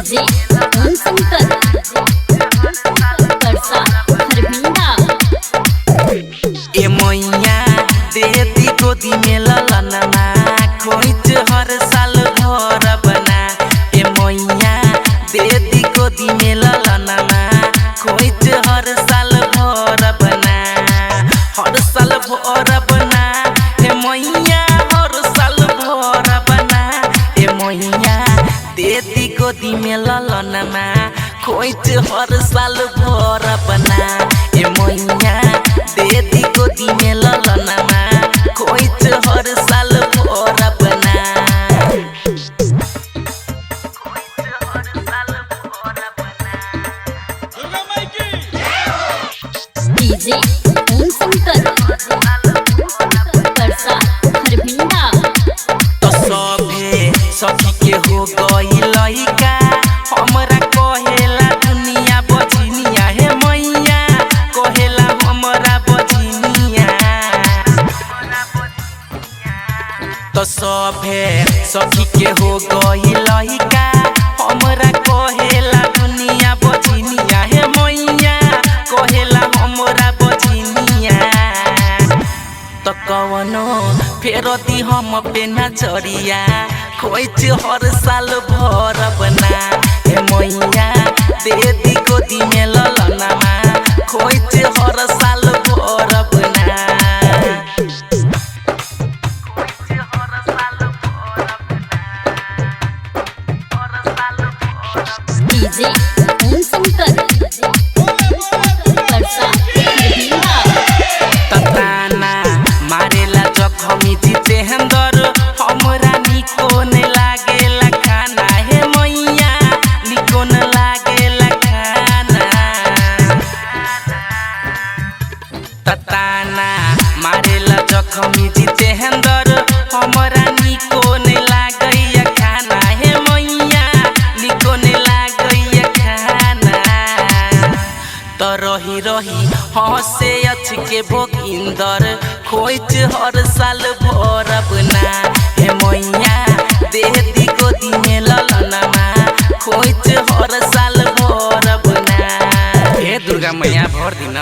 DJ ओम शंकर परसा हरभिंडा। ए मैया देती गोदी में ललनमा खोइच हर साल घर बना। ए मैया देती गोदी में ललनमा खोइच हर साल घर बना। हर साल भर बना ए मैया हर साल भर बना। ए मैया देती गोदी में ललनमा खोइच हर साल भर बना। ए मैया देती गोदी में ललनमा खोइच हर साल भर बना। डीजे ओम शंकर परसा हरभिंडा। तो सभे सखी के हो गई लइका हमरा कहेला दुनिया बजनिया। हे मैया कहेला हमरा बजनिया। तो सभे सखी के हो गई लइका हमरा कहेला दुनिया बजनिया। हे मैया कहेला हमरा बजनिया। तो कवनो फेरो दी हम पे नजरिया खोइच हर साल भर बना। ए मैया देती गोदी में ललनमा खोइच हर साल भर बना। डीजे ओम शंकर परसा हरभिंडा। तताना मारेला जखमी जितेंद्र हमरा निको न लागेला खाना। हे मैया निको न लागेला खाना। तताना मारेला जखमी जितेंद्र हमरा निको न लागैया खाना। हे मैया निको न लागैया खाना। तो रही रही हंसे अच के भोगिंदर खोइच हर साल भर बना। हे मैया देती गोदी में ललनमा खोइच हर साल भर बना। हे दुर्गा मैया भर दिन।